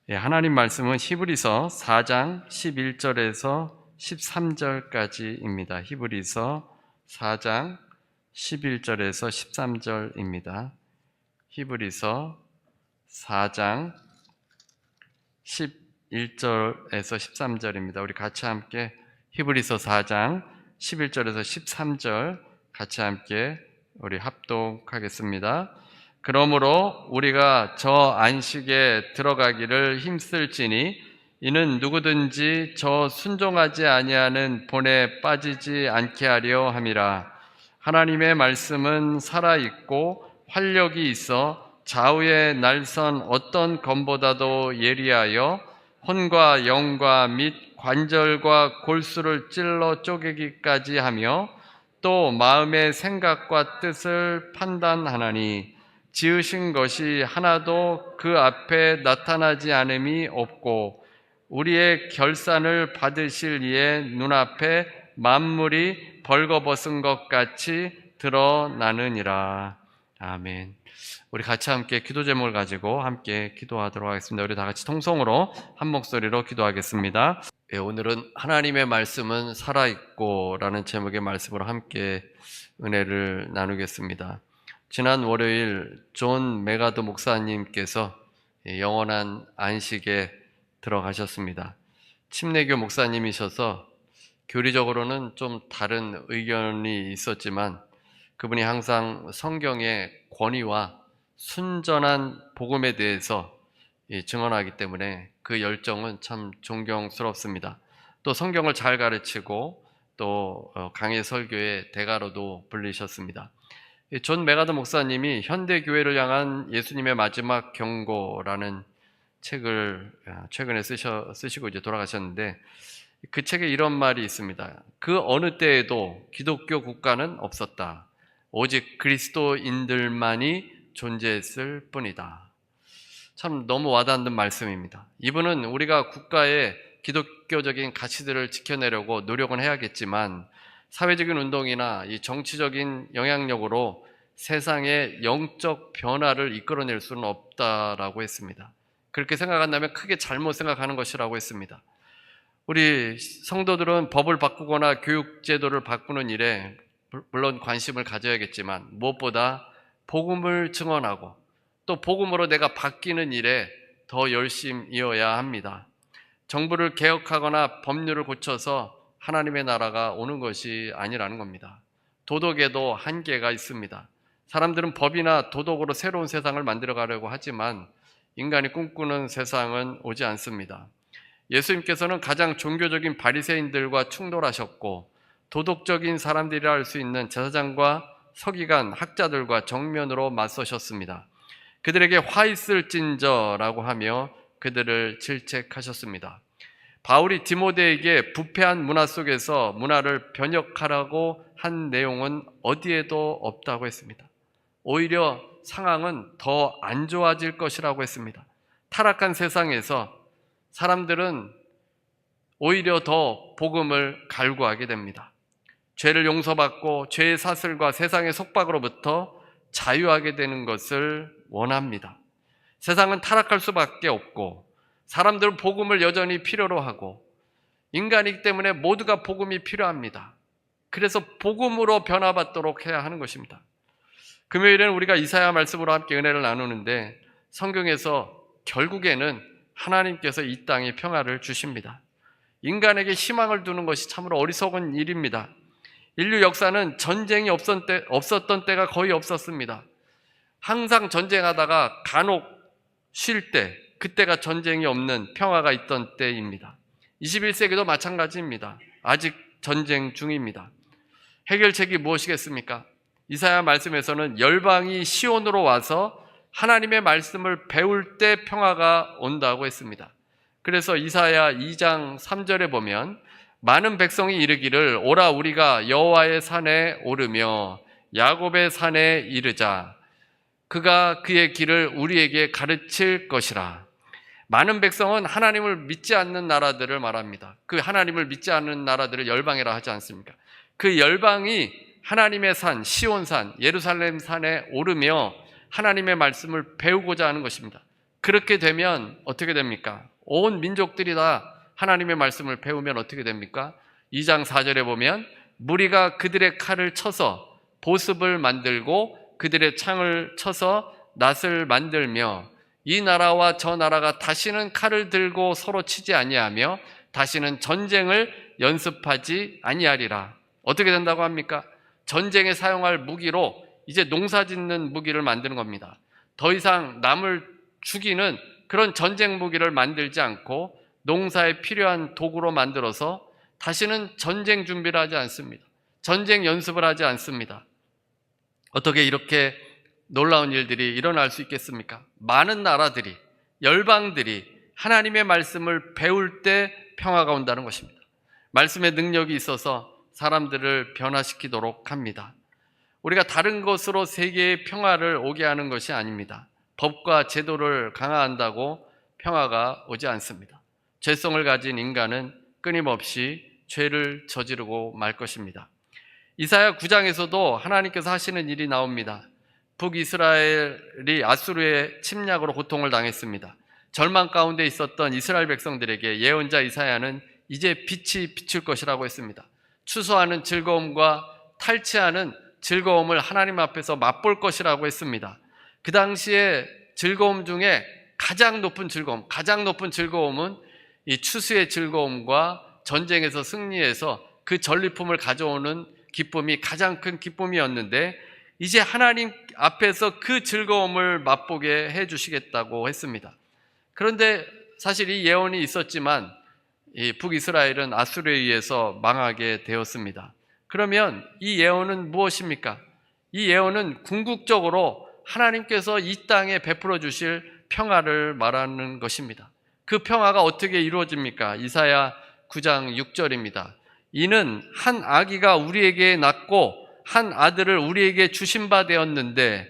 하나님 말씀은 히브리서 4장 11절에서 13절까지입니다. 히브리서 4장 11절에서 13절입니다. 히브리서 4장 11절에서 13절입니다. 우리 같이 함께 히브리서 4장 11절에서 13절 같이 함께 우리 합독하겠습니다. 그러므로 우리가 저 안식에 들어가기를 힘쓸지니 이는 누구든지 저 순종하지 아니하는 본에 빠지지 않게 하려 함이라. 하나님의 말씀은 살아있고 활력이 있어 좌우의 날선 어떤 검보다도 예리하여 혼과 영과 및 관절과 골수를 찔러 쪼개기까지 하며 또 마음의 생각과 뜻을 판단하나니 지으신 것이 하나도 그 앞에 나타나지 않음이 없고 우리의 결산을 받으실 이의 눈앞에 만물이 벌거벗은 것 같이 드러나느니라. 아멘. 우리 같이 함께 기도 제목을 가지고 함께 기도하도록 하겠습니다. 우리 다 같이 통성으로 한 목소리로 기도하겠습니다. 오늘은 하나님의 말씀은 살아있고 라는 제목의 말씀으로 함께 은혜를 나누겠습니다. 지난 월요일 존 메가더 목사님께서 영원한 안식에 들어가셨습니다. 침례교 목사님이셔서 교리적으로는 좀 다른 의견이 있었지만 그분이 항상 성경의 권위와 순전한 복음에 대해서 증언하기 때문에 그 열정은 참 존경스럽습니다. 또 성경을 잘 가르치고 또 강해 설교의 대가로도 불리셨습니다. 존 메가더 목사님이 현대교회를 향한 예수님의 마지막 경고라는 책을 최근에 쓰시고 이제 돌아가셨는데 그 책에 이런 말이 있습니다. 그 어느 때에도 기독교 국가는 없었다. 오직 그리스도인들만이 존재했을 뿐이다. 참 너무 와닿는 말씀입니다. 이분은 우리가 국가의 기독교적인 가치들을 지켜내려고 노력은 해야겠지만 사회적인 운동이나 이 정치적인 영향력으로 세상의 영적 변화를 이끌어낼 수는 없다라고 했습니다. 그렇게 생각한다면 크게 잘못 생각하는 것이라고 했습니다. 우리 성도들은 법을 바꾸거나 교육제도를 바꾸는 일에 물론 관심을 가져야겠지만 무엇보다 복음을 증언하고 또 복음으로 내가 바뀌는 일에 더 열심이어야 합니다. 정부를 개혁하거나 법률을 고쳐서 하나님의 나라가 오는 것이 아니라는 겁니다. 도덕에도 한계가 있습니다. 사람들은 법이나 도덕으로 새로운 세상을 만들어가려고 하지만 인간이 꿈꾸는 세상은 오지 않습니다. 예수님께서는 가장 종교적인 바리새인들과 충돌하셨고 도덕적인 사람들이라 할 수 있는 제사장과 서기관, 학자들과 정면으로 맞서셨습니다. 그들에게 화 있을진저라고 하며 그들을 질책하셨습니다. 바울이 디모데에게 부패한 문화 속에서 문화를 변혁하라고 한 내용은 어디에도 없다고 했습니다. 오히려 상황은 더 안 좋아질 것이라고 했습니다. 타락한 세상에서 사람들은 오히려 더 복음을 갈구하게 됩니다. 죄를 용서받고 죄의 사슬과 세상의 속박으로부터 자유하게 되는 것을 원합니다. 세상은 타락할 수밖에 없고 사람들은 복음을 여전히 필요로 하고 인간이기 때문에 모두가 복음이 필요합니다. 그래서 복음으로 변화받도록 해야 하는 것입니다. 금요일에는 우리가 이사야 말씀으로 함께 은혜를 나누는데 성경에서 결국에는 하나님께서 이 땅에 평화를 주십니다. 인간에게 희망을 두는 것이 참으로 어리석은 일입니다. 인류 역사는 전쟁이 없었던 때가 거의 없었습니다. 항상 전쟁하다가 간혹 쉴 때, 그때가 전쟁이 없는 평화가 있던 때입니다. 21세기도 마찬가지입니다. 아직 전쟁 중입니다. 해결책이 무엇이겠습니까? 이사야 말씀에서는 열방이 시온으로 와서 하나님의 말씀을 배울 때 평화가 온다고 했습니다. 그래서 이사야 2장 3절에 보면 많은 백성이 이르기를 오라 우리가 여호와의 산에 오르며 야곱의 산에 이르자. 그가 그의 길을 우리에게 가르칠 것이라. 많은 백성은 하나님을 믿지 않는 나라들을 말합니다. 그 하나님을 믿지 않는 나라들을 열방이라 하지 않습니까? 그 열방이 하나님의 산, 시온산, 예루살렘 산에 오르며 하나님의 말씀을 배우고자 하는 것입니다. 그렇게 되면 어떻게 됩니까? 온 민족들이 다 하나님의 말씀을 배우면 어떻게 됩니까? 2장 4절에 보면 무리가 그들의 칼을 쳐서 보습을 만들고 그들의 창을 쳐서 낫을 만들며 이 나라와 저 나라가 다시는 칼을 들고 서로 치지 아니하며 다시는 전쟁을 연습하지 아니하리라. 어떻게 된다고 합니까? 전쟁에 사용할 무기로 이제 농사짓는 무기를 만드는 겁니다. 더 이상 남을 죽이는 그런 전쟁 무기를 만들지 않고 농사에 필요한 도구로 만들어서 다시는 전쟁 준비를 하지 않습니다. 전쟁 연습을 하지 않습니다. 어떻게 이렇게 놀라운 일들이 일어날 수 있겠습니까? 많은 나라들이, 열방들이 하나님의 말씀을 배울 때 평화가 온다는 것입니다. 말씀의 능력이 있어서 사람들을 변화시키도록 합니다. 우리가 다른 것으로 세계의 평화를 오게 하는 것이 아닙니다. 법과 제도를 강화한다고 평화가 오지 않습니다. 죄성을 가진 인간은 끊임없이 죄를 저지르고 말 것입니다. 이사야 9장에서도 하나님께서 하시는 일이 나옵니다. 북이스라엘이 아수르의 침략으로 고통을 당했습니다. 절망 가운데 있었던 이스라엘 백성들에게 예언자 이사야는 이제 빛이 비출 것이라고 했습니다. 추수하는 즐거움과 탈취하는 즐거움을 하나님 앞에서 맛볼 것이라고 했습니다. 그 당시에 즐거움 중에 가장 높은 즐거움은 이 추수의 즐거움과 전쟁에서 승리해서 그 전리품을 가져오는 기쁨이 가장 큰 기쁨이었는데 이제 하나님 앞에서 그 즐거움을 맛보게 해주시겠다고 했습니다. 그런데 사실 이 예언이 있었지만 이 북이스라엘은 아수르에 의해서 망하게 되었습니다. 그러면 이 예언은 무엇입니까? 이 예언은 궁극적으로 하나님께서 이 땅에 베풀어 주실 평화를 말하는 것입니다. 그 평화가 어떻게 이루어집니까? 이사야 9장 6절입니다. 이는 한 아기가 우리에게 낳고 한 아들을 우리에게 주신 바 되었는데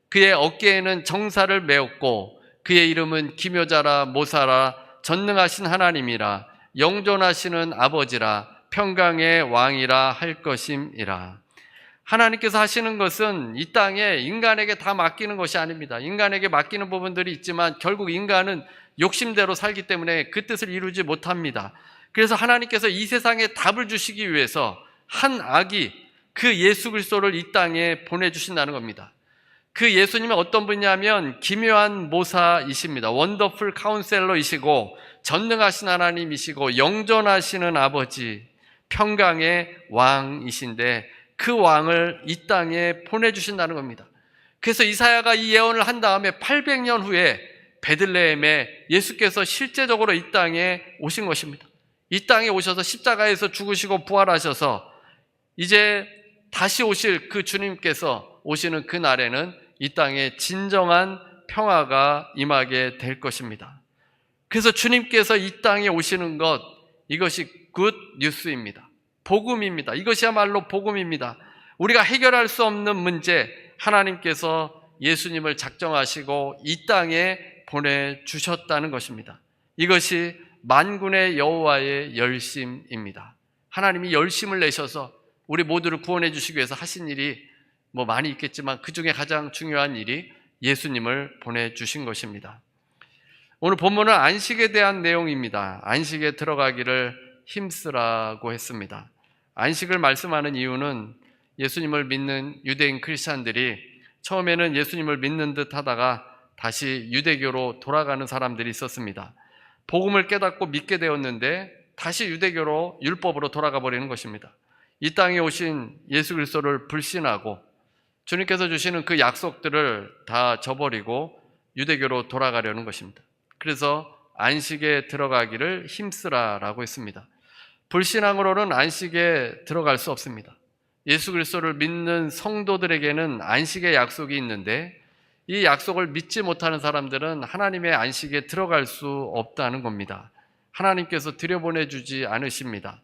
그의 어깨에는 정사를 메었고 그의 이름은 기묘자라 모사라 전능하신 하나님이라 영존하시는 아버지라 평강의 왕이라 할 것임이라. 하나님께서 하시는 것은 이 땅에 인간에게 다 맡기는 것이 아닙니다. 인간에게 맡기는 부분들이 있지만 결국 인간은 욕심대로 살기 때문에 그 뜻을 이루지 못합니다. 그래서 하나님께서 이 세상에 답을 주시기 위해서 한 아기, 그 예수 그리스도를 이 땅에 보내주신다는 겁니다. 그 예수님은 어떤 분이냐면 기묘한 모사이십니다. 원더풀 카운셀러이시고 전능하신 하나님이시고 영존하시는 아버지, 평강의 왕이신데 그 왕을 이 땅에 보내주신다는 겁니다. 그래서 이사야가 이 예언을 한 다음에 800년 후에 베들레헴에 예수께서 실제적으로 이 땅에 오신 것입니다. 이 땅에 오셔서 십자가에서 죽으시고 부활하셔서 이제 다시 오실 그 주님께서 오시는 그 날에는 이 땅에 진정한 평화가 임하게 될 것입니다. 그래서 주님께서 이 땅에 오시는 것, 이것이 굿 뉴스입니다. 복음입니다. 이것이야말로 복음입니다. 우리가 해결할 수 없는 문제, 하나님께서 예수님을 작정하시고 이 땅에 보내주셨다는 것입니다. 이것이 만군의 여호와의 열심입니다. 하나님이 열심을 내셔서 우리 모두를 구원해 주시기 위해서 하신 일이 많이 있겠지만 그 중에 가장 중요한 일이 예수님을 보내주신 것입니다. 오늘 본문은 안식에 대한 내용입니다. 안식에 들어가기를 힘쓰라고 했습니다. 안식을 말씀하는 이유는 예수님을 믿는 유대인 크리스찬들이 처음에는 예수님을 믿는 듯 하다가 다시 유대교로 돌아가는 사람들이 있었습니다. 복음을 깨닫고 믿게 되었는데 다시 유대교로 율법으로 돌아가 버리는 것입니다. 이 땅에 오신 예수 그리스도를 불신하고 주님께서 주시는 그 약속들을 다 저버리고 유대교로 돌아가려는 것입니다. 그래서 안식에 들어가기를 힘쓰라라고 했습니다. 불신앙으로는 안식에 들어갈 수 없습니다. 예수 그리스도를 믿는 성도들에게는 안식의 약속이 있는데 이 약속을 믿지 못하는 사람들은 하나님의 안식에 들어갈 수 없다는 겁니다. 하나님께서 들여보내주지 않으십니다.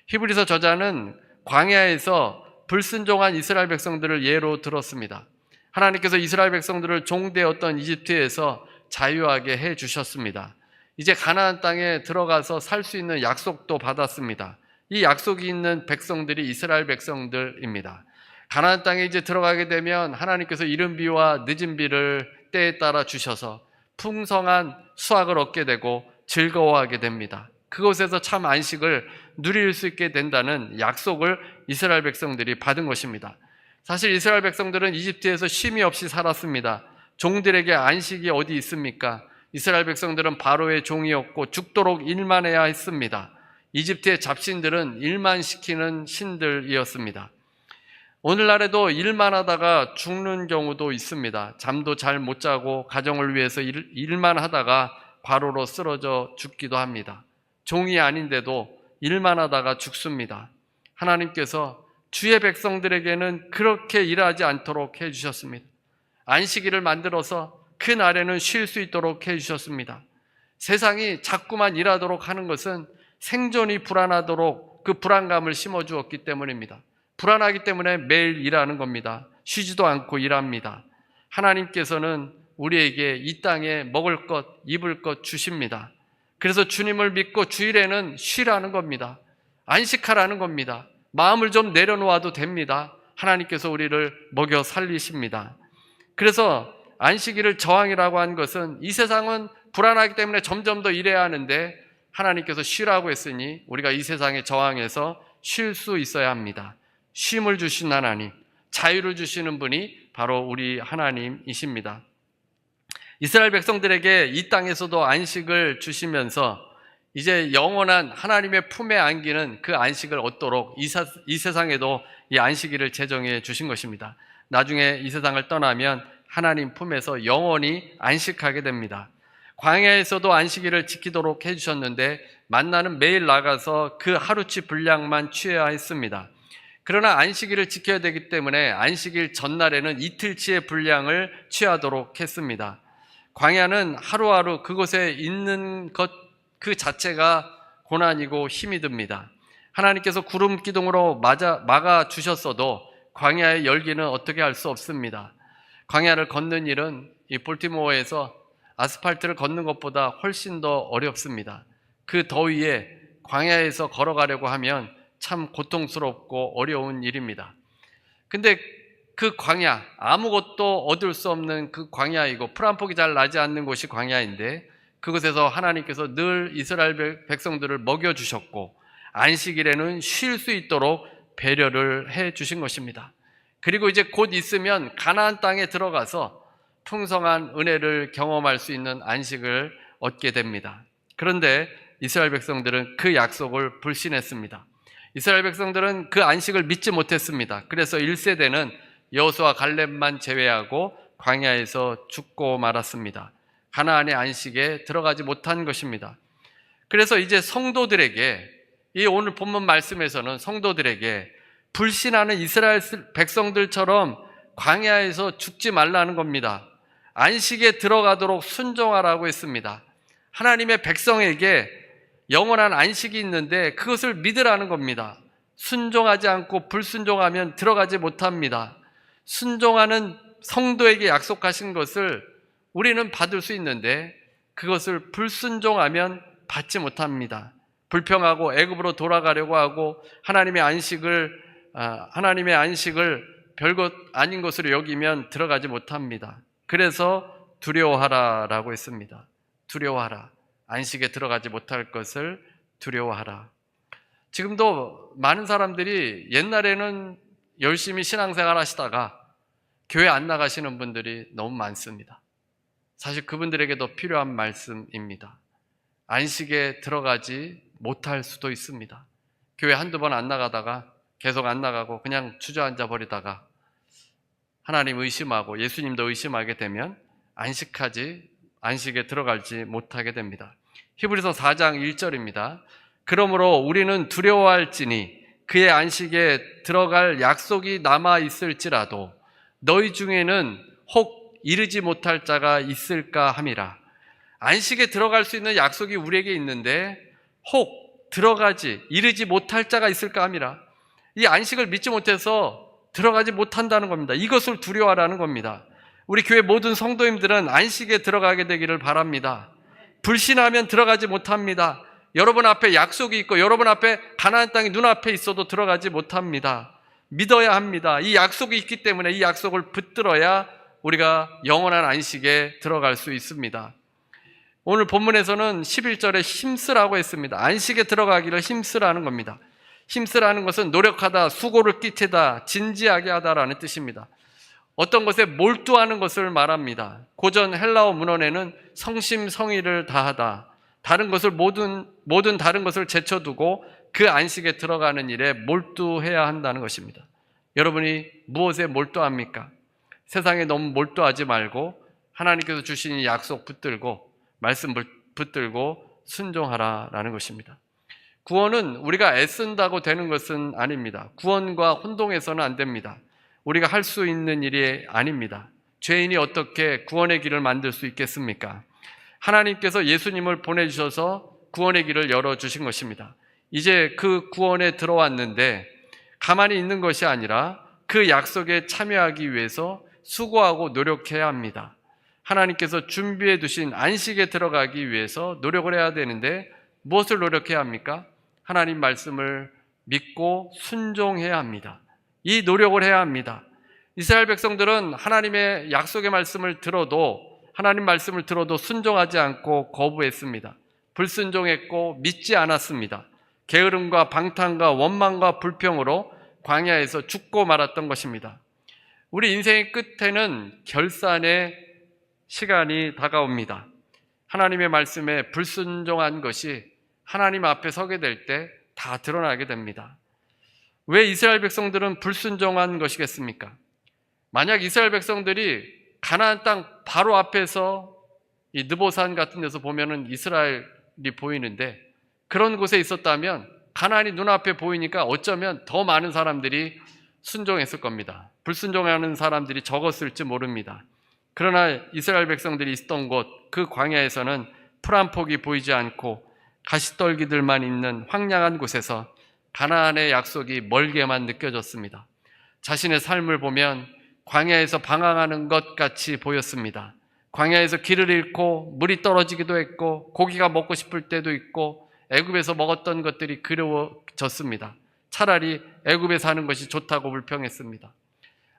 히브리서 저자는 광야에서 불순종한 이스라엘 백성들을 예로 들었습니다. 하나님께서 이스라엘 백성들을 종되었던 이집트에서 자유하게 해주셨습니다. 이제 가나안 땅에 들어가서 살 수 있는 약속도 받았습니다. 이 약속이 있는 백성들이 이스라엘 백성들입니다. 가나안 땅에 이제 들어가게 되면 하나님께서 이른 비와 늦은 비를 때에 따라 주셔서 풍성한 수확을 얻게 되고 즐거워하게 됩니다. 그곳에서 참 안식을 누릴 수 있게 된다는 약속을 이스라엘 백성들이 받은 것입니다. 사실 이스라엘 백성들은 이집트에서 쉼이 없이 살았습니다. 종들에게 안식이 어디 있습니까? 이스라엘 백성들은 바로의 종이었고 죽도록 일만 해야 했습니다. 이집트의 잡신들은 일만 시키는 신들이었습니다. 오늘날에도 일만 하다가 죽는 경우도 있습니다. 잠도 잘 못 자고 가정을 위해서 일만 하다가 과로로 쓰러져 죽기도 합니다. 종이 아닌데도 일만 하다가 죽습니다. 하나님께서 주의 백성들에게는 그렇게 일하지 않도록 해주셨습니다. 안식일을 만들어서 그 날에는 쉴 수 있도록 해주셨습니다. 세상이 자꾸만 일하도록 하는 것은 생존이 불안하도록 그 불안감을 심어주었기 때문입니다. 불안하기 때문에 매일 일하는 겁니다. 쉬지도 않고 일합니다. 하나님께서는 우리에게 이 땅에 먹을 것, 입을 것 주십니다. 그래서 주님을 믿고 주일에는 쉬라는 겁니다. 안식하라는 겁니다. 마음을 좀 내려놓아도 됩니다. 하나님께서 우리를 먹여 살리십니다. 그래서 안식일을 저항이라고 한 것은 이 세상은 불안하기 때문에 점점 더 일해야 하는데 하나님께서 쉬라고 했으니 우리가 이 세상에 저항해서 쉴 수 있어야 합니다. 쉼을 주신 하나님, 자유를 주시는 분이 바로 우리 하나님이십니다. 이스라엘 백성들에게 이 땅에서도 안식을 주시면서 이제 영원한 하나님의 품에 안기는 그 안식을 얻도록 이 세상에도 이 안식일을 제정해 주신 것입니다. 나중에 이 세상을 떠나면 하나님 품에서 영원히 안식하게 됩니다. 광야에서도 안식일을 지키도록 해주셨는데 만나는 매일 나가서 그 하루치 분량만 취해야 했습니다. 그러나 안식일을 지켜야 되기 때문에 안식일 전날에는 이틀치의 분량을 취하도록 했습니다. 광야는 하루하루 그곳에 있는 것 그 자체가 고난이고 힘이 듭니다. 하나님께서 구름 기둥으로 막아 주셨어도 광야의 열기는 어떻게 할 수 없습니다. 광야를 걷는 일은 이 볼티모어에서 아스팔트를 걷는 것보다 훨씬 더 어렵습니다. 그 더위에 광야에서 걸어가려고 하면 참 고통스럽고 어려운 일입니다. 근데 그 광야, 아무것도 얻을 수 없는 그 광야이고 풀 한 폭이 잘 나지 않는 곳이 광야인데 그곳에서 하나님께서 늘 이스라엘 백성들을 먹여주셨고 안식일에는 쉴 수 있도록 배려를 해주신 것입니다. 그리고 이제 곧 있으면 가나안 땅에 들어가서 풍성한 은혜를 경험할 수 있는 안식을 얻게 됩니다. 그런데 이스라엘 백성들은 그 약속을 불신했습니다. 이스라엘 백성들은 그 안식을 믿지 못했습니다. 그래서 1세대는 여호수아 갈렙만 제외하고 광야에서 죽고 말았습니다. 가나안의 안식에 들어가지 못한 것입니다. 그래서 이제 성도들에게 이 오늘 본문 말씀에서는 성도들에게 불신하는 이스라엘 백성들처럼 광야에서 죽지 말라는 겁니다. 안식에 들어가도록 순종하라고 했습니다. 하나님의 백성에게 영원한 안식이 있는데 그것을 믿으라는 겁니다. 순종하지 않고 불순종하면 들어가지 못합니다. 순종하는 성도에게 약속하신 것을 우리는 받을 수 있는데 그것을 불순종하면 받지 못합니다. 불평하고 애굽으로 돌아가려고 하고 하나님의 안식을 별것 아닌 것으로 여기면 들어가지 못합니다. 그래서 두려워하라라고 했습니다. 두려워하라. 안식에 들어가지 못할 것을 두려워하라. 지금도 많은 사람들이 옛날에는 열심히 신앙생활 하시다가 교회 안 나가시는 분들이 너무 많습니다. 사실 그분들에게도 필요한 말씀입니다. 안식에 들어가지 못할 수도 있습니다. 교회 한두 번 안 나가다가 계속 안 나가고 그냥 주저앉아 버리다가 하나님 의심하고 예수님도 의심하게 되면 안식에 들어갈지 못하게 됩니다. 히브리서 4장 1절입니다. 그러므로 우리는 두려워할지니 그의 안식에 들어갈 약속이 남아 있을지라도 너희 중에는 혹 이르지 못할 자가 있을까 함이라. 안식에 들어갈 수 있는 약속이 우리에게 있는데 혹 이르지 못할 자가 있을까 함이라. 이 안식을 믿지 못해서 들어가지 못한다는 겁니다. 이것을 두려워하라는 겁니다. 우리 교회 모든 성도님들은 안식에 들어가게 되기를 바랍니다. 불신하면 들어가지 못합니다. 여러분 앞에 약속이 있고 여러분 앞에 가나안 땅이 눈앞에 있어도 들어가지 못합니다. 믿어야 합니다. 이 약속이 있기 때문에 이 약속을 붙들어야 우리가 영원한 안식에 들어갈 수 있습니다. 오늘 본문에서는 11절에 힘쓰라고 했습니다. 안식에 들어가기를 힘쓰라는 겁니다. 힘쓰라는 것은 노력하다, 수고를 끼치다, 진지하게 하다라는 뜻입니다. 어떤 것에 몰두하는 것을 말합니다. 고전 헬라어 문헌에는 성심성의를 다하다, 다른 것을 모든 다른 것을 제쳐두고 그 안식에 들어가는 일에 몰두해야 한다는 것입니다. 여러분이 무엇에 몰두합니까? 세상에 너무 몰두하지 말고 하나님께서 주신 이 약속 붙들고 말씀 붙들고 순종하라라는 것입니다. 구원은 우리가 애쓴다고 되는 것은 아닙니다. 구원과 혼동해서는 안 됩니다. 우리가 할 수 있는 일이 아닙니다. 죄인이 어떻게 구원의 길을 만들 수 있겠습니까? 하나님께서 예수님을 보내주셔서 구원의 길을 열어주신 것입니다. 이제 그 구원에 들어왔는데 가만히 있는 것이 아니라 그 약속에 참여하기 위해서 수고하고 노력해야 합니다. 하나님께서 준비해 두신 안식에 들어가기 위해서 노력을 해야 되는데 무엇을 노력해야 합니까? 하나님 말씀을 믿고 순종해야 합니다. 이 노력을 해야 합니다. 이스라엘 백성들은 하나님의 약속의 말씀을 들어도 하나님 말씀을 들어도 순종하지 않고 거부했습니다. 불순종했고 믿지 않았습니다. 게으름과 방탕과 원망과 불평으로 광야에서 죽고 말았던 것입니다. 우리 인생의 끝에는 결산의 시간이 다가옵니다. 하나님의 말씀에 불순종한 것이 하나님 앞에 서게 될 때 다 드러나게 됩니다. 왜 이스라엘 백성들은 불순종한 것이겠습니까? 만약 이스라엘 백성들이 가나안 땅 바로 앞에서 이 느보산 같은 데서 보면은 이스라엘이 보이는데 그런 곳에 있었다면 가나안이 눈앞에 보이니까 어쩌면 더 많은 사람들이 순종했을 겁니다. 불순종하는 사람들이 적었을지 모릅니다. 그러나 이스라엘 백성들이 있었던 곳, 그 광야에서는 풀 한 폭이 보이지 않고 가시떨기들만 있는 황량한 곳에서 가나안의 약속이 멀게만 느껴졌습니다. 자신의 삶을 보면 광야에서 방황하는 것 같이 보였습니다. 광야에서 길을 잃고 물이 떨어지기도 했고 고기가 먹고 싶을 때도 있고 애굽에서 먹었던 것들이 그리워졌습니다. 차라리 애굽에 사는 것이 좋다고 불평했습니다.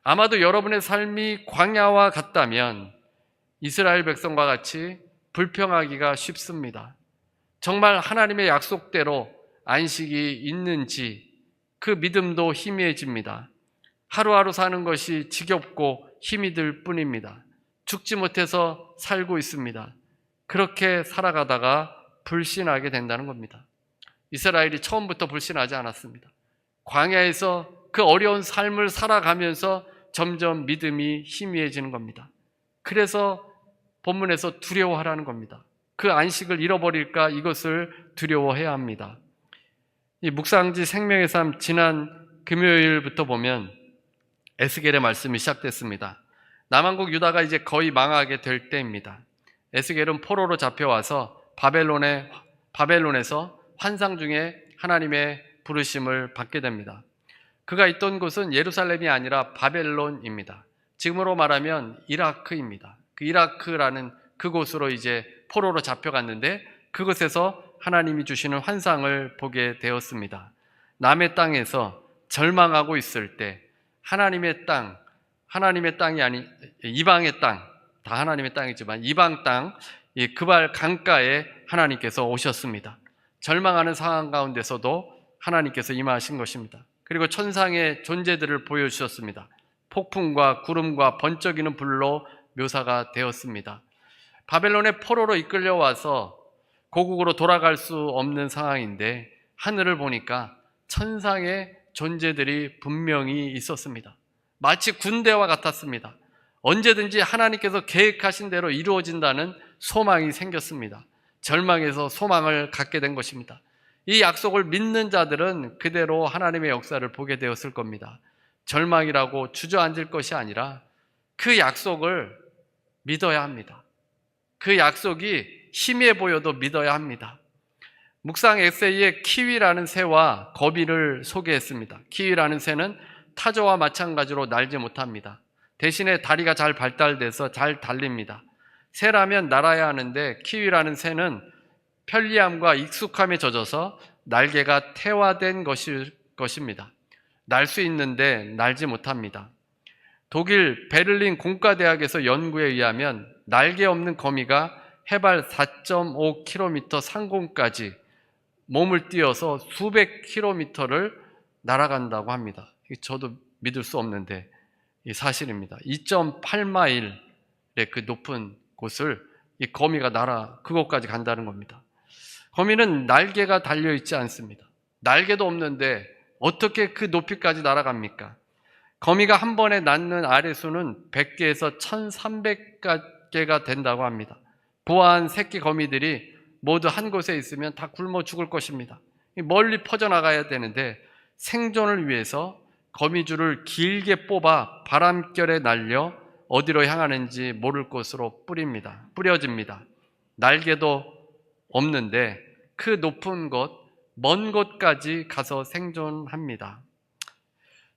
아마도 여러분의 삶이 광야와 같다면 이스라엘 백성과 같이 불평하기가 쉽습니다. 정말 하나님의 약속대로 안식이 있는지 그 믿음도 희미해집니다. 하루하루 사는 것이 지겹고 힘이 들 뿐입니다. 죽지 못해서 살고 있습니다. 그렇게 살아가다가 불신하게 된다는 겁니다. 이스라엘이 처음부터 불신하지 않았습니다. 광야에서 그 어려운 삶을 살아가면서 점점 믿음이 희미해지는 겁니다. 그래서 본문에서 두려워하라는 겁니다. 그 안식을 잃어버릴까 이것을 두려워해야 합니다. 이 묵상지 생명의 삶 지난 금요일부터 보면 에스겔의 말씀이 시작됐습니다. 남한국 유다가 이제 거의 망하게 될 때입니다. 에스겔은 포로로 잡혀와서 바벨론에서 환상 중에 하나님의 부르심을 받게 됩니다. 그가 있던 곳은 예루살렘이 아니라 바벨론입니다. 지금으로 말하면 이라크입니다. 그 이라크라는 그곳으로 이제 포로로 잡혀갔는데 그곳에서 하나님이 주시는 환상을 보게 되었습니다. 남의 땅에서 절망하고 있을 때 하나님의 땅이 아닌 이방의 땅, 다 하나님의 땅이지만 이방 땅, 이 그발 강가에 하나님께서 오셨습니다. 절망하는 상황 가운데서도 하나님께서 임하신 것입니다. 그리고 천상의 존재들을 보여주셨습니다. 폭풍과 구름과 번쩍이는 불로 묘사가 되었습니다. 바벨론의 포로로 이끌려와서 고국으로 돌아갈 수 없는 상황인데 하늘을 보니까 천상의 존재들이 분명히 있었습니다. 마치 군대와 같았습니다. 언제든지 하나님께서 계획하신 대로 이루어진다는 소망이 생겼습니다. 절망에서 소망을 갖게 된 것입니다. 이 약속을 믿는 자들은 그대로 하나님의 역사를 보게 되었을 겁니다. 절망이라고 주저앉을 것이 아니라 그 약속을 믿어야 합니다. 그 약속이 희미해 보여도 믿어야 합니다. 묵상 에세이에 키위라는 새와 거미를 소개했습니다. 키위라는 새는 타조와 마찬가지로 날지 못합니다. 대신에 다리가 잘 발달돼서 잘 달립니다. 새라면 날아야 하는데 키위라는 새는 편리함과 익숙함에 젖어서 날개가 태화된 것입니다. 날 수 있는데 날지 못합니다. 독일 베를린 공과대학에서 연구에 의하면 날개 없는 거미가 해발 4.5km 상공까지 몸을 띄어서 수백 킬로미터를 날아간다고 합니다. 저도 믿을 수 없는데 이 사실입니다. 2.8마일의 그 높은 곳을 이 거미가 그곳까지 간다는 겁니다. 거미는 날개가 달려있지 않습니다. 날개도 없는데 어떻게 그 높이까지 날아갑니까? 거미가 한 번에 낳는 알의 수는 100개에서 1300개가 된다고 합니다. 부화한 새끼 거미들이 모두 한 곳에 있으면 다 굶어 죽을 것입니다. 멀리 퍼져나가야 되는데 생존을 위해서 거미줄을 길게 뽑아 바람결에 날려 어디로 향하는지 모를 곳으로 뿌려집니다. 날개도 없는데 그 높은 곳, 먼 곳까지 가서 생존합니다.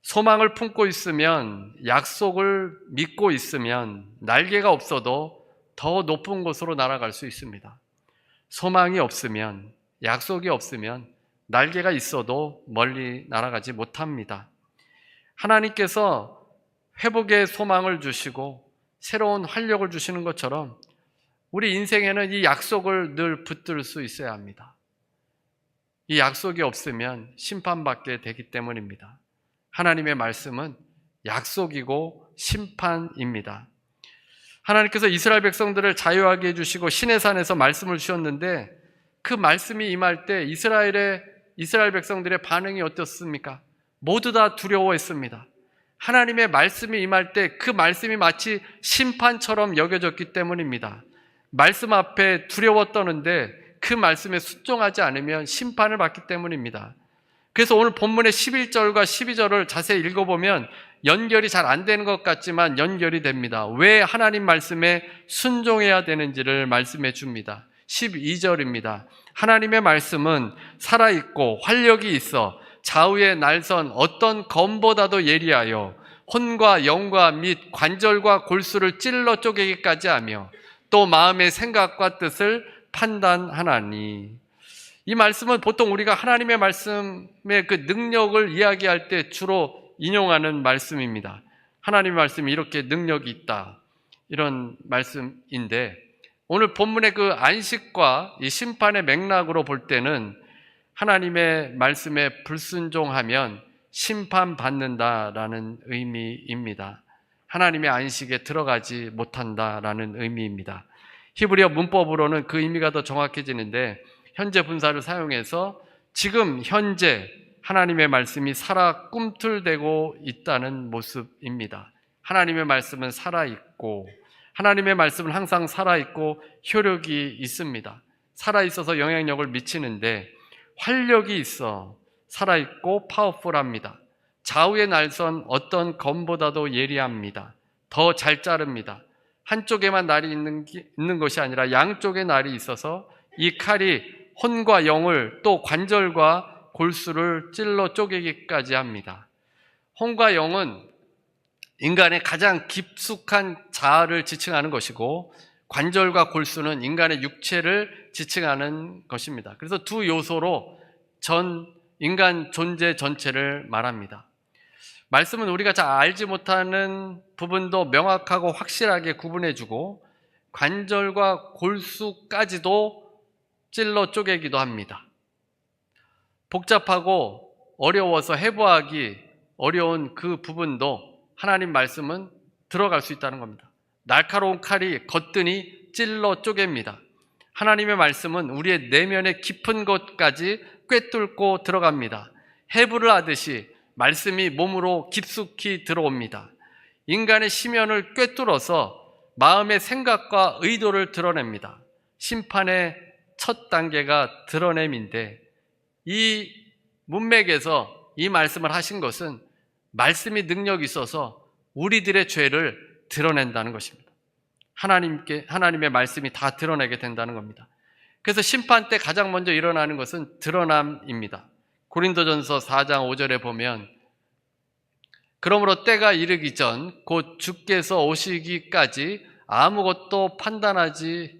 소망을 품고 있으면, 약속을 믿고 있으면 날개가 없어도 더 높은 곳으로 날아갈 수 있습니다. 소망이 없으면, 약속이 없으면 날개가 있어도 멀리 날아가지 못합니다. 하나님께서 회복의 소망을 주시고 새로운 활력을 주시는 것처럼 우리 인생에는 이 약속을 늘 붙들 수 있어야 합니다. 이 약속이 없으면 심판받게 되기 때문입니다. 하나님의 말씀은 약속이고 심판입니다. 하나님께서 이스라엘 백성들을 자유하게 해주시고 시내산에서 말씀을 주셨는데 그 말씀이 임할 때 이스라엘 백성들의 반응이 어떻습니까? 모두 다 두려워했습니다. 하나님의 말씀이 임할 때 그 말씀이 마치 심판처럼 여겨졌기 때문입니다. 말씀 앞에 두려워 떠는데 그 말씀에 순종하지 않으면 심판을 받기 때문입니다. 그래서 오늘 본문의 11절과 12절을 자세히 읽어보면 연결이 잘 안 되는 것 같지만 연결이 됩니다. 왜 하나님 말씀에 순종해야 되는지를 말씀해 줍니다. 12절입니다. 하나님의 말씀은 살아있고 활력이 있어 좌우에 날선 어떤 검보다도 예리하여 혼과 영과 및 관절과 골수를 찔러 쪼개기까지 하며 또 마음의 생각과 뜻을 판단하나니. 이 말씀은 보통 우리가 하나님의 말씀의 그 능력을 이야기할 때 주로 인용하는 말씀입니다. 하나님의 말씀이 이렇게 능력이 있다, 이런 말씀인데 오늘 본문의 그 안식과 이 심판의 맥락으로 볼 때는 하나님의 말씀에 불순종하면 심판받는다라는 의미입니다. 하나님의 안식에 들어가지 못한다라는 의미입니다. 히브리어 문법으로는 그 의미가 더 정확해지는데 현재 분사를 사용해서 지금 현재 하나님의 말씀이 살아 꿈틀대고 있다는 모습입니다. 하나님의 말씀은 살아있고 하나님의 말씀은 항상 살아있고 효력이 있습니다. 살아있어서 영향력을 미치는데 활력이 있어 살아있고 파워풀합니다. 좌우에 날선 어떤 검보다도 예리합니다. 더 잘 자릅니다. 한쪽에만 날이 있는 것이 아니라 양쪽에 날이 있어서 이 칼이 혼과 영을 또 관절과 골수를 찔러 쪼개기까지 합니다. 혼과 영은 인간의 가장 깊숙한 자아를 지칭하는 것이고 관절과 골수는 인간의 육체를 지칭하는 것입니다. 그래서 두 요소로 인간 존재 전체를 말합니다. 말씀은 우리가 잘 알지 못하는 부분도 명확하고 확실하게 구분해주고 관절과 골수까지도 찔러 쪼개기도 합니다. 복잡하고 어려워서 해부하기 어려운 그 부분도 하나님 말씀은 들어갈 수 있다는 겁니다. 날카로운 칼이 거뜬히 찔러 쪼갭니다. 하나님의 말씀은 우리의 내면의 깊은 곳까지 꿰뚫고 들어갑니다. 해부를 하듯이 말씀이 몸으로 깊숙이 들어옵니다. 인간의 심연을 꿰뚫어서 마음의 생각과 의도를 드러냅니다. 심판의 첫 단계가 드러냄인데 이 문맥에서 이 말씀을 하신 것은 말씀이 능력이 있어서 우리들의 죄를 드러낸다는 것입니다. 하나님의 말씀이 다 드러내게 된다는 겁니다. 그래서 심판 때 가장 먼저 일어나는 것은 드러남입니다. 고린도전서 4장 5절에 보면 그러므로 때가 이르기 전 곧 주께서 오시기까지 아무것도 판단하지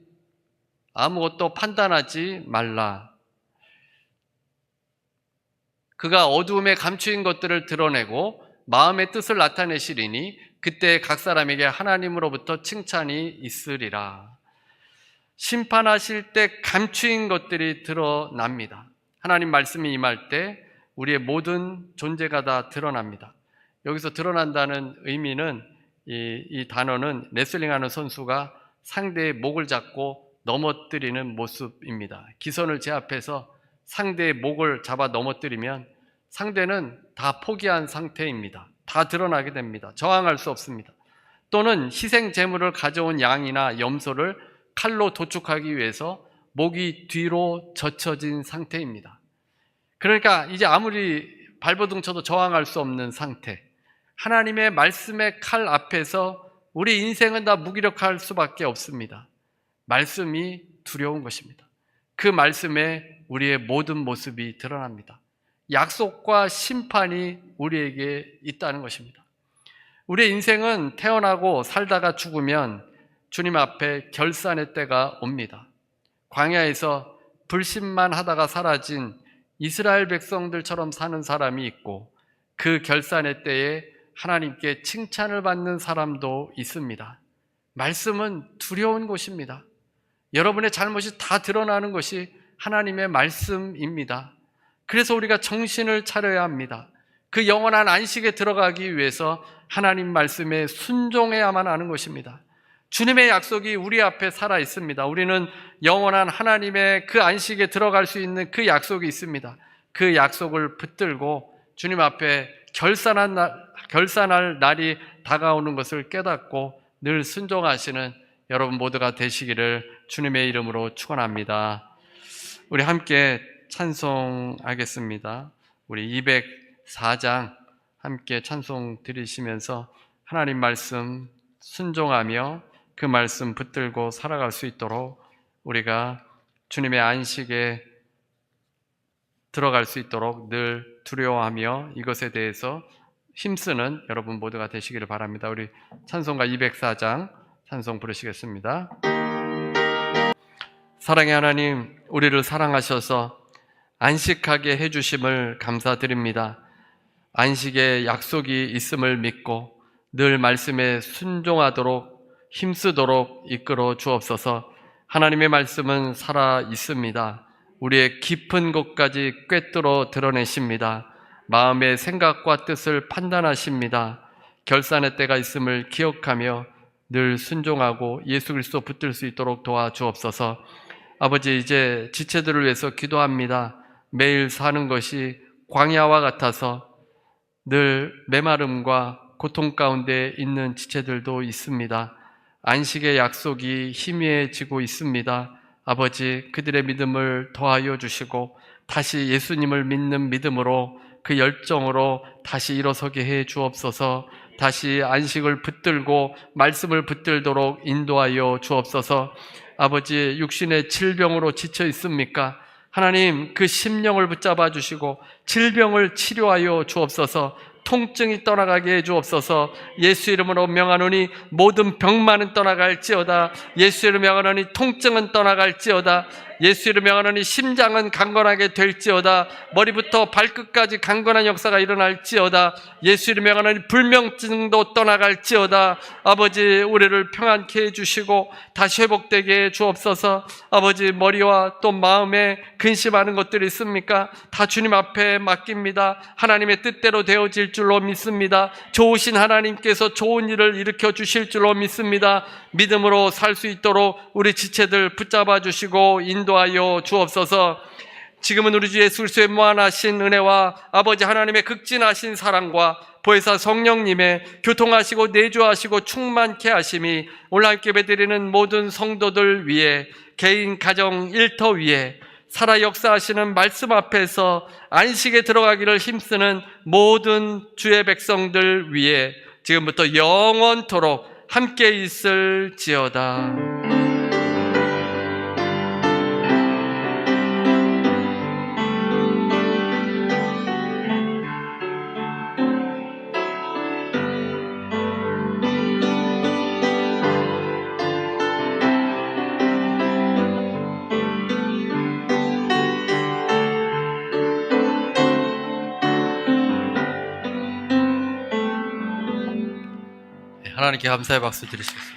말라. 그가 어두움에 감추인 것들을 드러내고 마음의 뜻을 나타내시리니 그때 각 사람에게 하나님으로부터 칭찬이 있으리라. 심판하실 때 감추인 것들이 드러납니다. 하나님 말씀이 임할 때 우리의 모든 존재가 다 드러납니다. 여기서 드러난다는 의미는 이 단어는 레슬링하는 선수가 상대의 목을 잡고 넘어뜨리는 모습입니다. 기선을 제압해서 상대의 목을 잡아 넘어뜨리면 상대는 다 포기한 상태입니다. 다 드러나게 됩니다. 저항할 수 없습니다. 또는 희생 제물을 가져온 양이나 염소를 칼로 도축하기 위해서 목이 뒤로 젖혀진 상태입니다. 그러니까 이제 아무리 발버둥 쳐도 저항할 수 없는 상태. 하나님의 말씀의 칼 앞에서 우리 인생은 다 무기력할 수밖에 없습니다. 말씀이 두려운 것입니다. 그 말씀에 우리의 모든 모습이 드러납니다. 약속과 심판이 우리에게 있다는 것입니다. 우리의 인생은 태어나고 살다가 죽으면 주님 앞에 결산의 때가 옵니다. 광야에서 불신만 하다가 사라진 이스라엘 백성들처럼 사는 사람이 있고 그 결산의 때에 하나님께 칭찬을 받는 사람도 있습니다. 말씀은 두려운 것입니다. 여러분의 잘못이 다 드러나는 것이 하나님의 말씀입니다. 그래서 우리가 정신을 차려야 합니다. 그 영원한 안식에 들어가기 위해서 하나님 말씀에 순종해야만 하는 것입니다. 주님의 약속이 우리 앞에 살아 있습니다. 우리는 영원한 하나님의 그 안식에 들어갈 수 있는 그 약속이 있습니다. 그 약속을 붙들고 주님 앞에 결산할 날이 다가오는 것을 깨닫고 늘 순종하시는 여러분 모두가 되시기를 주님의 이름으로 축원합니다. 우리 함께 찬송하겠습니다. 우리 204장 함께 찬송 드리시면서 하나님 말씀 순종하며 그 말씀 붙들고 살아갈 수 있도록 우리가 주님의 안식에 들어갈 수 있도록 늘 두려워하며 이것에 대해서 힘쓰는 여러분 모두가 되시기를 바랍니다. 우리 찬송가 204장 찬송 부르시겠습니다. 사랑의 하나님, 우리를 사랑하셔서 안식하게 해주심을 감사드립니다. 안식의 약속이 있음을 믿고 늘 말씀에 순종하도록 힘쓰도록 이끌어 주옵소서. 하나님의 말씀은 살아 있습니다. 우리의 깊은 곳까지 꿰뚫어 드러내십니다. 마음의 생각과 뜻을 판단하십니다. 결산의 때가 있음을 기억하며 늘 순종하고 예수 그리스도 붙들 수 있도록 도와주옵소서. 아버지, 이제 지체들을 위해서 기도합니다. 매일 사는 것이 광야와 같아서 늘 메마름과 고통 가운데 있는 지체들도 있습니다. 안식의 약속이 희미해지고 있습니다. 아버지, 그들의 믿음을 더하여 주시고 다시 예수님을 믿는 믿음으로 그 열정으로 다시 일어서게 해 주옵소서. 다시 안식을 붙들고 말씀을 붙들도록 인도하여 주옵소서. 아버지, 육신의 질병으로 지쳐 있습니까? 하나님, 그 심령을 붙잡아 주시고 질병을 치료하여 주옵소서. 통증이 떠나가게 해 주옵소서. 예수 이름으로 명하노니 모든 병만은 떠나갈지어다. 예수 이름으로 명하노니 통증은 떠나갈지어다. 예수 이름으로 명하노니 심장은 강건하게 될지어다. 머리부터 발끝까지 강건한 역사가 일어날지어다. 예수 이름으로 명하노니 불면증도 떠나갈지어다. 아버지, 우리를 평안케 해주시고 다시 회복되게 해 주옵소서. 아버지, 머리와 또 마음에 근심하는 것들이 있습니까? 다 주님 앞에 맡깁니다. 하나님의 뜻대로 되어질 줄로 믿습니다. 좋으신 하나님께서 좋은 일을 일으켜 주실 줄로 믿습니다. 믿음으로 살 수 있도록 우리 지체들 붙잡아 주시고 인도하여 주옵소서. 지금은 우리 주 예수 그리스도의 무한하신 은혜와 아버지 하나님의 극진하신 사랑과 보혜사 성령님의 교통하시고 내주하시고 충만케 하심이 오늘 함께 예배드리는 모든 성도들 위해, 개인 가정 일터 위에 살아 역사하시는 말씀 앞에서 안식에 들어가기를 힘쓰는 모든 주의 백성들 위해 지금부터 영원토록 함께 있을지어다. 하나님께 감사의 박수 드리시겠습니다.